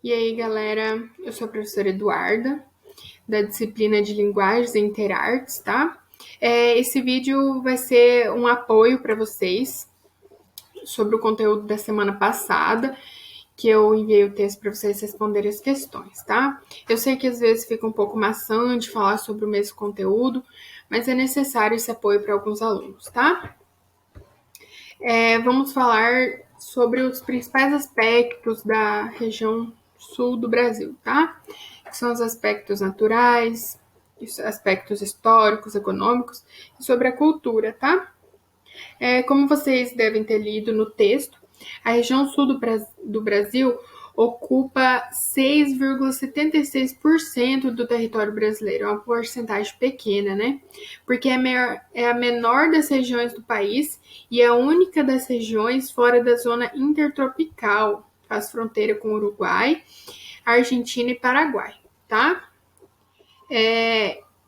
E aí, galera, eu sou a professora Eduarda, da disciplina de Linguagens e Interartes, tá? Esse vídeo vai ser um apoio para vocês sobre o conteúdo da semana passada, que eu enviei o texto para vocês responderem as questões, tá? Eu sei que às vezes fica um pouco maçante falar sobre o mesmo conteúdo, mas é necessário esse apoio para alguns alunos, tá? Vamos falar sobre os principais aspectos da região sul do Brasil, tá? Que são os aspectos naturais, os aspectos históricos, econômicos e sobre a cultura, tá? Como vocês devem ter lido no texto, a região sul do Brasil ocupa 6,76% do território brasileiro, é uma porcentagem pequena, né? Porque é a menor das regiões do país e é a única das regiões fora da zona intertropical, faz fronteira com Uruguai, Argentina e Paraguai, tá?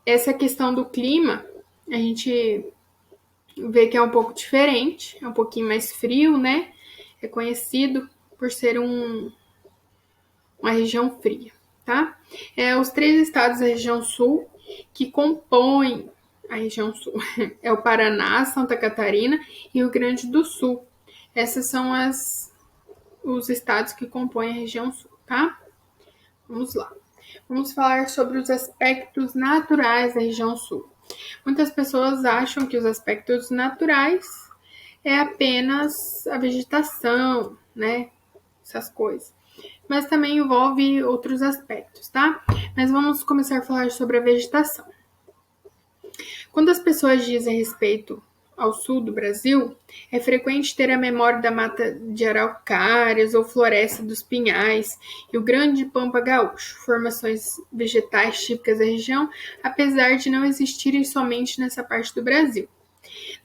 Essa questão do clima, a gente vê que é um pouco diferente, é um pouquinho mais frio, né? É conhecido por ser uma região fria, tá? Os três estados da região sul que compõem a região sul é o Paraná, Santa Catarina e Rio Grande do Sul. Esses são os estados que compõem a região sul, tá? Vamos lá. Vamos falar sobre os aspectos naturais da região sul. Muitas pessoas acham que os aspectos naturais é apenas a vegetação, né? Essas coisas. Mas também envolve outros aspectos, tá? Mas vamos começar a falar sobre a vegetação. Quando as pessoas dizem respeito ao sul do Brasil, é frequente ter a memória da mata de araucárias ou floresta dos pinhais e o grande pampa gaúcho, formações vegetais típicas da região, apesar de não existirem somente nessa parte do Brasil.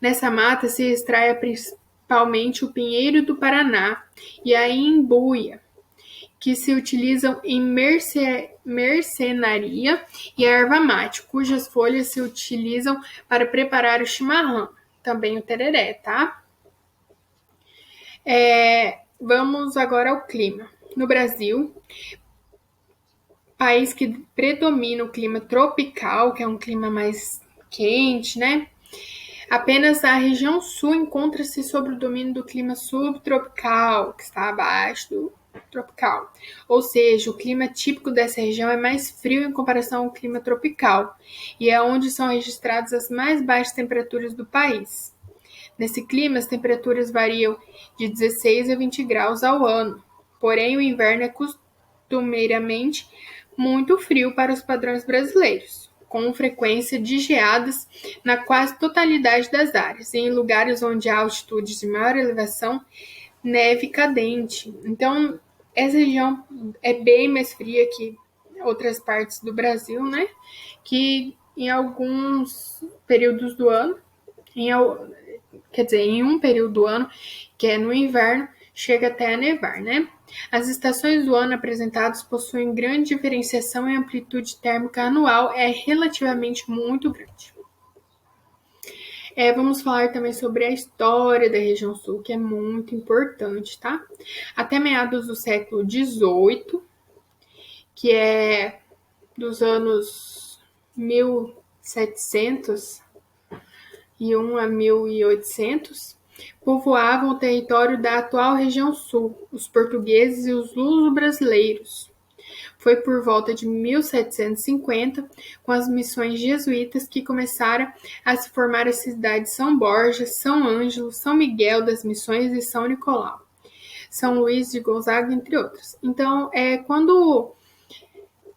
Nessa mata se extrai principalmente o pinheiro do Paraná e a imbuia, que se utilizam em mercenaria, e a erva mate, cujas folhas se utilizam para preparar o chimarrão, também o tereré, tá? Vamos agora ao clima. No Brasil, país que predomina o clima tropical, que é um clima mais quente, né? Apenas a região sul encontra-se sob o domínio do clima subtropical, que está abaixo do tropical. Ou seja, o clima típico dessa região é mais frio em comparação ao clima tropical, e é onde são registradas as mais baixas temperaturas do país. Nesse clima, as temperaturas variam de 16 a 20 graus ao ano, porém o inverno é costumeiramente muito frio para os padrões brasileiros, com frequência de geadas na quase totalidade das áreas, e em lugares onde há altitudes de maior elevação, neve cadente. Então, essa região é bem mais fria que outras partes do Brasil, né? Que em alguns períodos do ano, em um período do ano, que é no inverno, chega até a nevar, né? As estações do ano apresentadas possuem grande diferenciação e a amplitude térmica anual é relativamente muito grande. Vamos falar também sobre a história da região sul, que é muito importante, tá? Até meados do século XVIII, que é dos anos 1701 a 1800, povoavam o território da atual região sul, os portugueses e os luso-brasileiros. Foi por volta de 1750, com as missões jesuítas, que começaram a se formar as cidades de São Borja, São Ângelo, São Miguel das Missões e São Nicolau, São Luís de Gonzaga, entre outras. Então, quando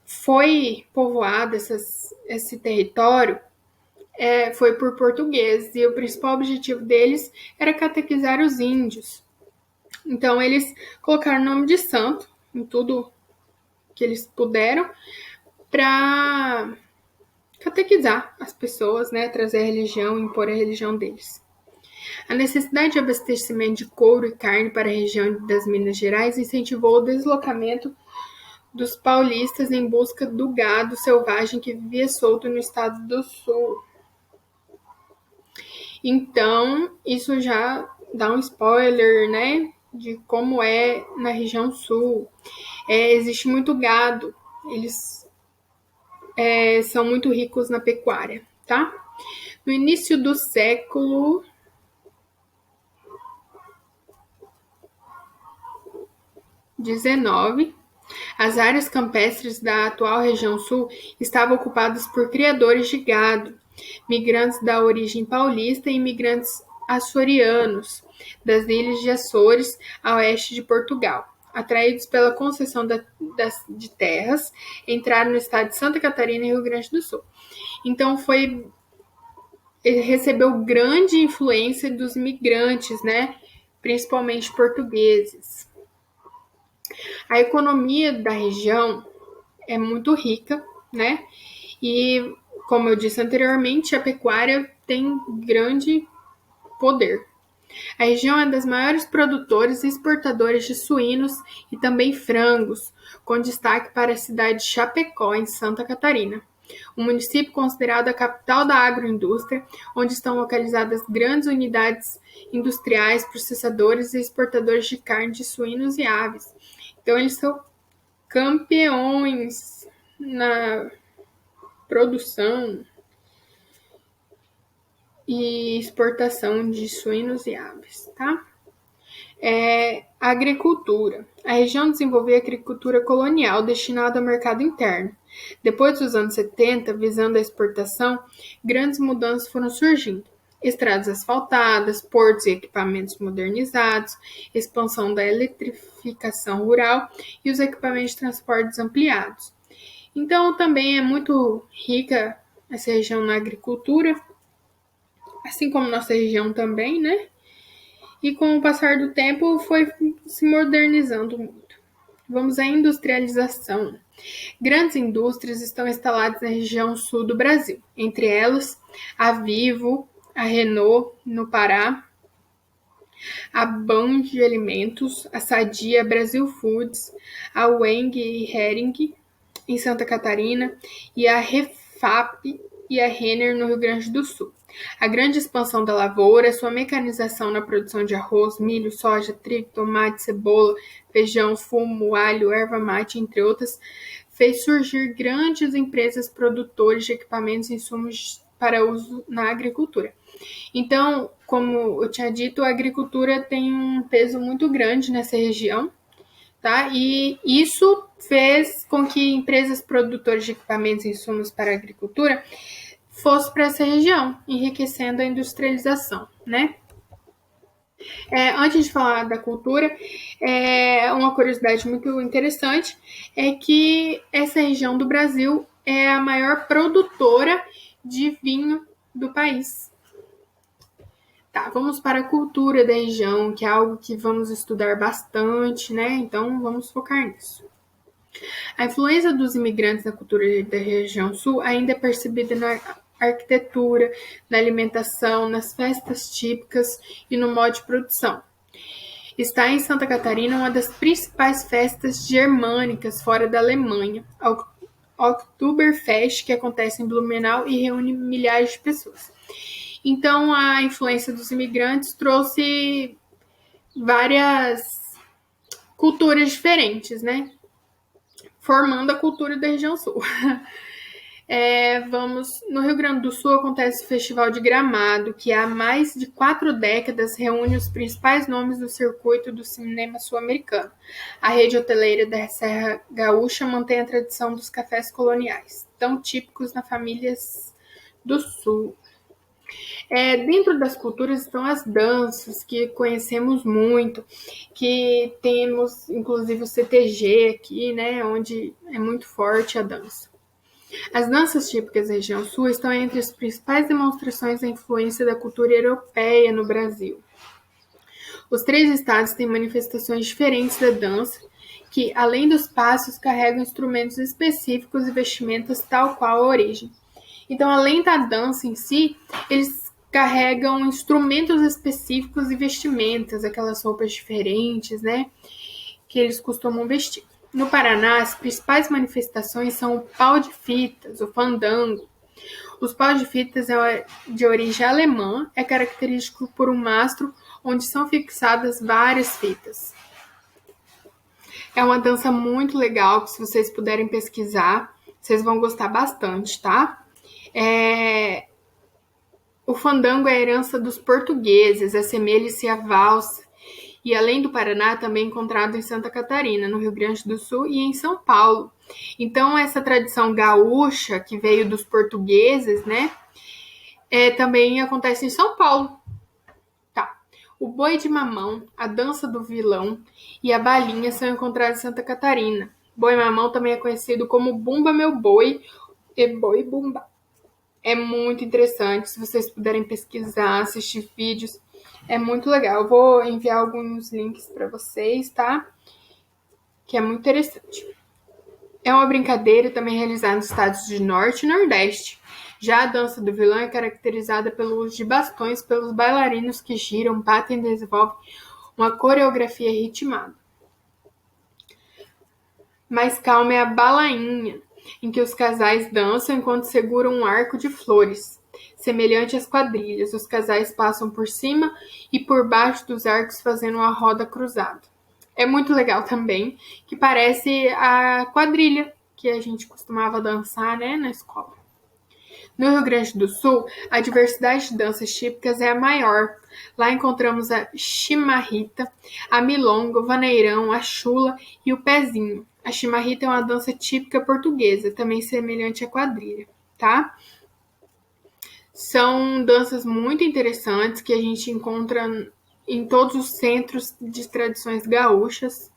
foi povoado esse território, foi por portugueses, e o principal objetivo deles era catequizar os índios. Então, eles colocaram o nome de santo em tudo que eles puderam para catequizar as pessoas, né, trazer a religião, impor a religião deles. A necessidade de abastecimento de couro e carne para a região das Minas Gerais incentivou o deslocamento dos paulistas em busca do gado selvagem que vivia solto no estado do Sul. Então, isso já dá um spoiler, né, de como é na região sul. Existe muito gado, eles são muito ricos na pecuária, tá? No início do século XIX, as áreas campestres da atual região sul estavam ocupadas por criadores de gado, migrantes da origem paulista e imigrantes açorianos das ilhas de Açores a oeste de Portugal. Atraídos pela concessão de terras, entraram no estado de Santa Catarina e Rio Grande do Sul. Então ele recebeu grande influência dos migrantes, né? Principalmente portugueses. A economia da região é muito rica, né? E, como eu disse anteriormente, a pecuária tem grande poder. A região é das maiores produtoras e exportadoras de suínos e também frangos, com destaque para a cidade de Chapecó, em Santa Catarina. Um município considerado a capital da agroindústria, onde estão localizadas grandes unidades industriais, processadores e exportadores de carne de suínos e aves. Então, eles são campeões na produção e exportação de suínos e aves, tá? Agricultura. A região desenvolveu a agricultura colonial destinada ao mercado interno. Depois dos anos 70, visando a exportação, grandes mudanças foram surgindo. Estradas asfaltadas, portos e equipamentos modernizados, expansão da eletrificação rural e os equipamentos de transportes ampliados. Então, também é muito rica essa região na agricultura, assim como nossa região também, né? E com o passar do tempo foi se modernizando muito. Vamos à industrialização. Grandes indústrias estão instaladas na região sul do Brasil, entre elas a Vivo, a Renault no Pará, a Band Alimentos, a Sadia, Brasil Foods, a Weng e Hering em Santa Catarina e a Refap e a Renner no Rio Grande do Sul. A grande expansão da lavoura, sua mecanização na produção de arroz, milho, soja, trigo, tomate, cebola, feijão, fumo, alho, erva mate, entre outras, fez surgir grandes empresas produtoras de equipamentos e insumos para uso na agricultura. Então, como eu tinha dito, a agricultura tem um peso muito grande nessa região, tá? E isso fez com que empresas produtoras de equipamentos e insumos para a agricultura fosse para essa região, enriquecendo a industrialização, né? Antes de falar da cultura, uma curiosidade muito interessante é que essa região do Brasil é a maior produtora de vinho do país. Tá, vamos para a cultura da região, que é algo que vamos estudar bastante, né? Então, vamos focar nisso. A influência dos imigrantes na cultura da região sul ainda é percebida na arquitetura, na alimentação, nas festas típicas e no modo de produção. Está em Santa Catarina uma das principais festas germânicas fora da Alemanha, a Oktoberfest, que acontece em Blumenau e reúne milhares de pessoas. Então, a influência dos imigrantes trouxe várias culturas diferentes, né? Formando a cultura da região sul. No Rio Grande do Sul acontece o Festival de Gramado, que há mais de 4 décadas reúne os principais nomes do circuito do cinema sul-americano. A rede hoteleira da Serra Gaúcha mantém a tradição dos cafés coloniais, tão típicos nas famílias do Sul. Dentro das culturas estão as danças, que conhecemos muito, que temos inclusive o CTG aqui, né, onde é muito forte a dança. As danças típicas da região sul estão entre as principais demonstrações da influência da cultura europeia no Brasil. Os 3 estados têm manifestações diferentes da dança, que, além dos passos, carregam instrumentos específicos e vestimentas tal qual a origem. Então, além da dança em si, eles carregam instrumentos específicos e vestimentas, aquelas roupas diferentes, né, que eles costumam vestir. No Paraná, as principais manifestações são o pau de fitas, o fandango. Os paus de fitas é de origem alemã, é característico por um mastro onde são fixadas várias fitas. É uma dança muito legal, que se vocês puderem pesquisar, vocês vão gostar bastante, tá? O fandango é a herança dos portugueses, assemelha-se à valsa, e além do Paraná, também encontrado em Santa Catarina, no Rio Grande do Sul e em São Paulo. Então, essa tradição gaúcha, que veio dos portugueses, né, também acontece em São Paulo. Tá. O boi de mamão, a dança do vilão e a balinha são encontrados em Santa Catarina. Boi mamão também é conhecido como Bumba Meu Boi e Boi Bumba. É muito interessante, se vocês puderem pesquisar, assistir vídeos, é muito legal. Eu vou enviar alguns links para vocês, tá? Que é muito interessante. É uma brincadeira também realizada nos estados de Norte e Nordeste. Já a dança do vilão é caracterizada pelo uso de bastões pelos bailarinos que giram, batem e desenvolvem uma coreografia ritmada. Mais calma é a balainha, em que os casais dançam enquanto seguram um arco de flores. Semelhante às quadrilhas, os casais passam por cima e por baixo dos arcos fazendo uma roda cruzada. É muito legal também, que parece a quadrilha que a gente costumava dançar, né, na escola. No Rio Grande do Sul, a diversidade de danças típicas é a maior. Lá encontramos a chimarrita, a milonga, o vaneirão, a chula e o pezinho. A chimarrita é uma dança típica portuguesa, também semelhante à quadrilha, tá? São danças muito interessantes que a gente encontra em todos os centros de tradições gaúchas,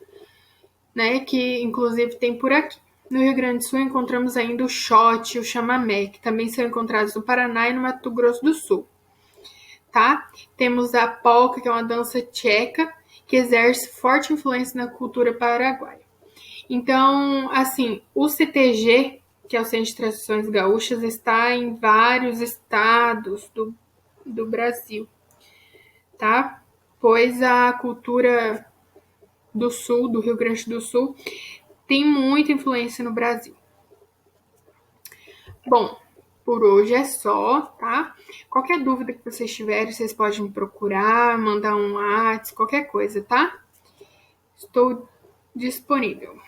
né, que inclusive tem por aqui. No Rio Grande do Sul encontramos ainda o shot e o chamamé, que também são encontrados no Paraná e no Mato Grosso do Sul, tá? Temos a polca, que é uma dança tcheca, que exerce forte influência na cultura paraguaia. Então, assim, o CTG, que é o Centro de Tradições Gaúchas, está em vários estados do Brasil, tá? Pois a cultura do Sul, do Rio Grande do Sul, tem muita influência no Brasil. Bom, por hoje é só, tá? Qualquer dúvida que vocês tiverem, vocês podem me procurar, mandar um WhatsApp, qualquer coisa, tá? Estou disponível.